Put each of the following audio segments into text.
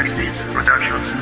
Max Beats Productions.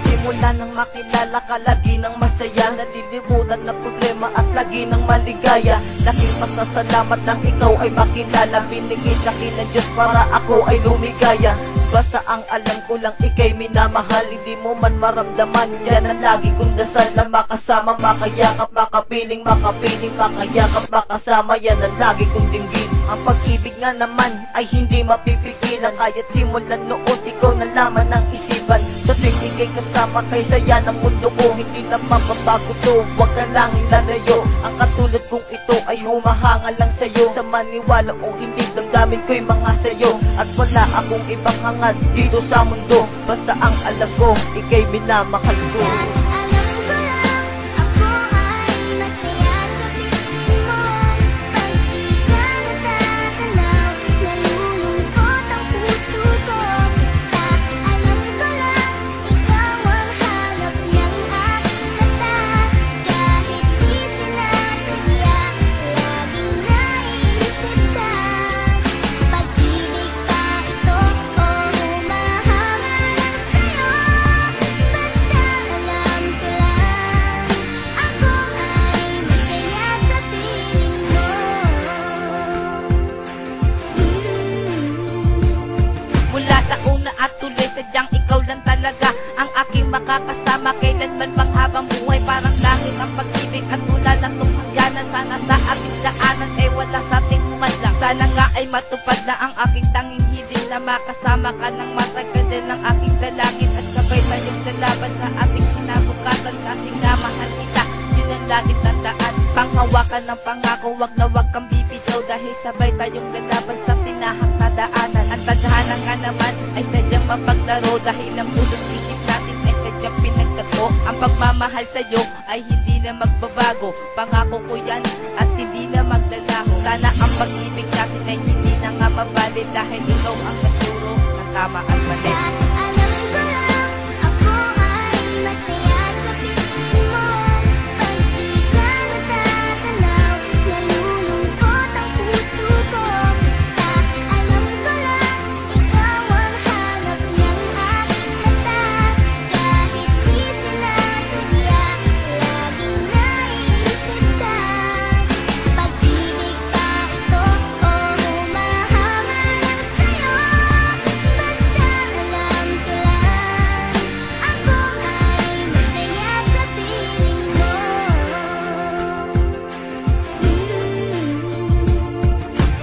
Simula nang makilala ka, lagi nang masaya, nalilimutan ng problema at lagi nang maligaya. Laking pasasalamat nang ikaw ay makilala, binigay sa akin ng Diyos para ako ay lumigaya. Basta ang alam ko lang ika'y minamahal, hindi mo man maramdaman, yan ang lagi kong dasal. Na makasama, makayakap, makapiling, makayakap, makasama, yan ang lagi kong dinggin. Ang pag-ibig nga naman ay hindi mapipigilan, kaya't simulan noon ikaw na laman ng isipan. Sa tuwing ika'y kasama kay saya ng mundo ko, hindi na mababago to, huwag ka lang ilalayo. Ang katulad kong ito ay humahanga lang sa'yo, sa maniwala o hindi damdamin ko'y mga sayo. At wala akong ibang hangad dito sa mundo, basta ang alam ko, ika'y minamahal ko. At tuloy sadyang ikaw lang talaga ang aking makakasama kailanman pang habang buhay. Parang langit ang pag-ibig at wala lang tong hangganan. Sana sa ating daanan ay wala sa ating humadlang. Sana nga ay matupad na ang aking tanging hiling, na makasama ka ng matagal din ng aking dalangin. At sabay tayong lalaban sa ating kinabukasan, kasi nga mahal kita, yun ang lagi tandaan. Panghawakan ng pangako, wag na wag kang bibitaw, dahil sabay tayong lalaban sa tinahang kadaanan. Ang tadhana nga naman ay sadyang mapaglaro, dahil ang puso't isip natin ay sadyang pinagtato. Ang pagmamahal sa'yo ay hindi na magbabago, pangako ko yan at hindi na maglalaho. Sana ang pag-ibig natin ay hindi na nga mabali, dahil ikaw ang nagturo ng tama at mali.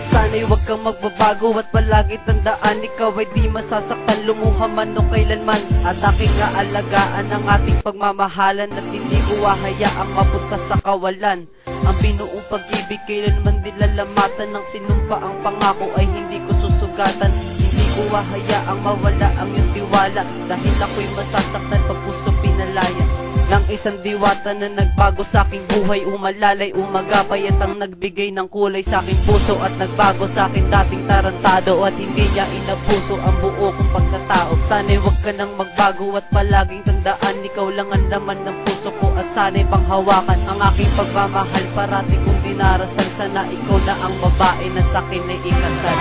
Sana'y huwag kang magbabago at palagi tandaan, ikaw ay di masasaktan, lumuha man o kailanman. At aking aalagaan ang ating pagmamahalan, at hindi ko hahayaang mapunta sa kawalan. Ang binuong pag-ibig kailanman di lalamatan, ng sinumpa ang pangako ay hindi ko susugatan. Hindi ko hahayaang mawala ang iyong tiwala, dahil ako'y masasaktan pag puso pinalaya ng isang diwata na nagbago sa aking buhay. Umalalay, umagapay at ang nagbigay ng kulay sa aking puso, at nagbago sa akin dating tarantado, at hindi niya inabuso ang buo kong pagkatao. Sana'y huwag ka nang magbago at palaging tandaan, ikaw lang ang laman ng puso ko, at sana'y panghawakan ang aking pagmamahal. Parati kong dinarasal, sana ikaw na ang babae na sa akin ay ikasal.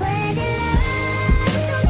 Pwede lang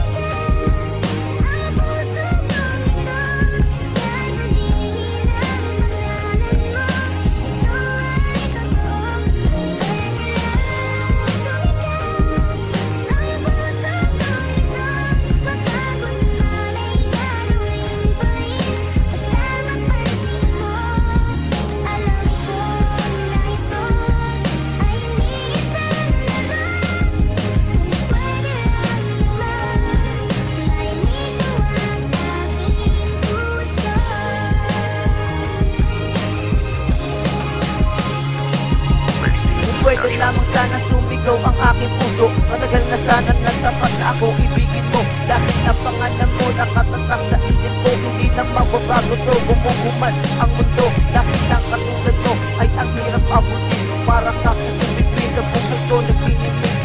ikaw ang aking puso. Matagal na sana nagtapat na ako ibigin mo. Dahil na pangalan mo nakatatak sa isip ko. Hindi na magbabago to, bumubuman ang mundo. Dahil lang katulad mo ay ang hirap abutin. Para ka sa sumipin sa buhay ko, nagpinimig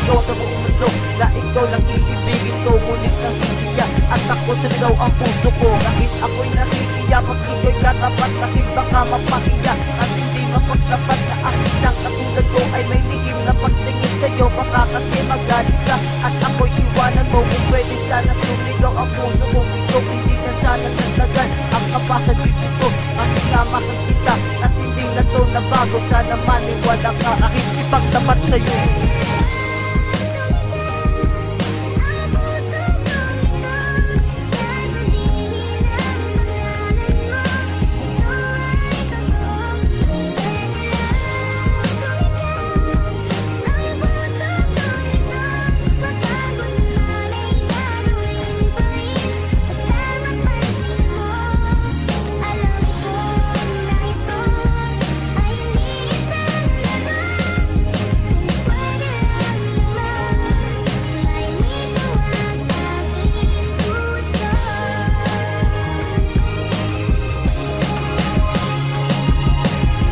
ko sa buong mundo na ikaw lang iibigin ko. Ngunit nahihiya at ako sa ikaw ang puso ko. Kahit ako'y nahihiya pag ikaw'y katapat, dahil baka mapahiya at hindi mapagtapat na ang isang katulad ko ay may lihim na pagtingin sa'yo. Baka kasi magalit ka at ako'y iwanan mo. Kung pwede sana sumigaw ang puso ko, ikaw hindi na sana nagtagal ang kapasad dito. Ang sinamahan kita at hindi na to nabago. Sana maniwala ka kahit ipagtapat sa'yo.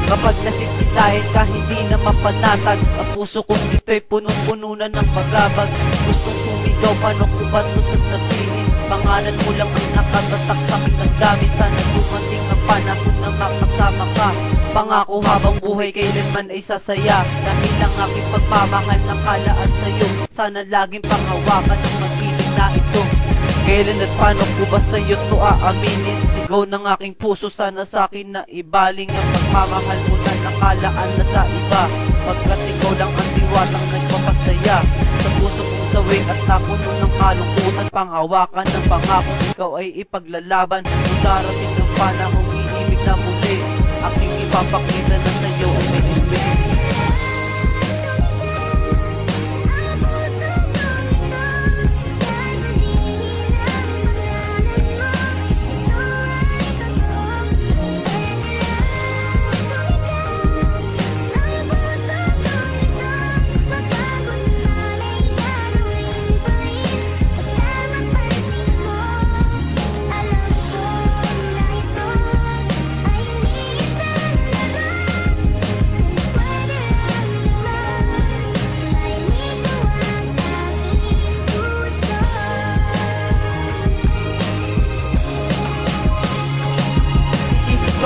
Kapag nasisitahin ka, hindi na mapanatag. Ang puso kong ito'y punong-puno na ng pagabag. Gustong sumigaw, paano ko ba ito sasabihin? Pangalan mo lang ang nakatatak sa aking damdamin. Sana dumating ang panahon na makasama ka. Pangako habang buhay kailanman ay sasaya. Dahil ang aking pagmamahal nakalaan sa'yo. Sana laging panghawakan ng mag-ibig na ito. Kailan at paano ko ba sa'yo to aaminin? Sigaw ng aking puso, sana sa'kin na ibaling ang pagmamahal mo na nakalaan na sa iba. Pagkat ikaw lang ang diwatang nagpapasaya sa puso kong sawi at napuno ng kalungkutan. Panghawakan ng pangakong ikaw ay ipaglalaban. Kung darating ng panahong iibig na muli, aking ipapakita na sa'yo ay may silbi.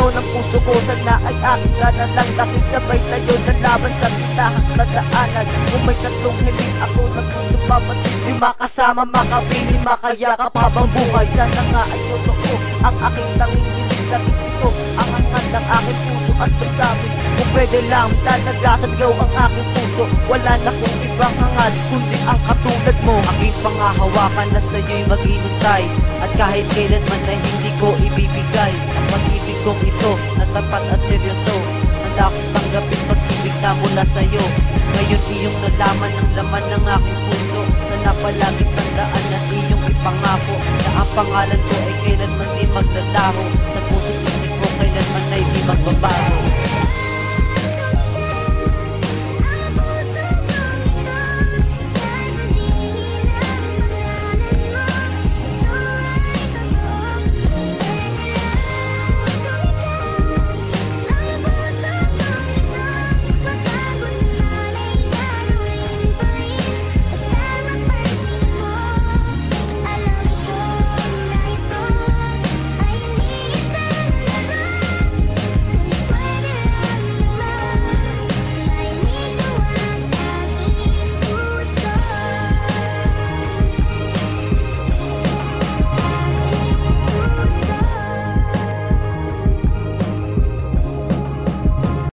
Ng puso ko, sana ay aking kanalang lakit sabay sa'yo na laban sa titahang tadaanan. Kung may tatlong hiling ako nagsusupabatid, di makasama, makabili, makayakap habang buhay. Sana nga ay totoo ang aking tanging hiling, lakit ito ang hangad ng aking puso at damdamin. Kung pwede lang talaga sabigaw ang aking puso, wala na kong ibang hangad kundi ang katulad mo. Aking pangahawakan na sa'yo'y maghihintay, at kahit kailanman ay hindi ko ibibigay ang pag-ibig kong ito na tapat at seryoso. Handa akong tanggapin pag-ibig na mula sa'yo. Ngayon iyong nalaman ang laman ng aking puso. Sana palaging tandaan na iyong ipangako na ang pangalan ko ay kailanman di maglalaho. Sa puso't isip ko kailanman ay di magbabago.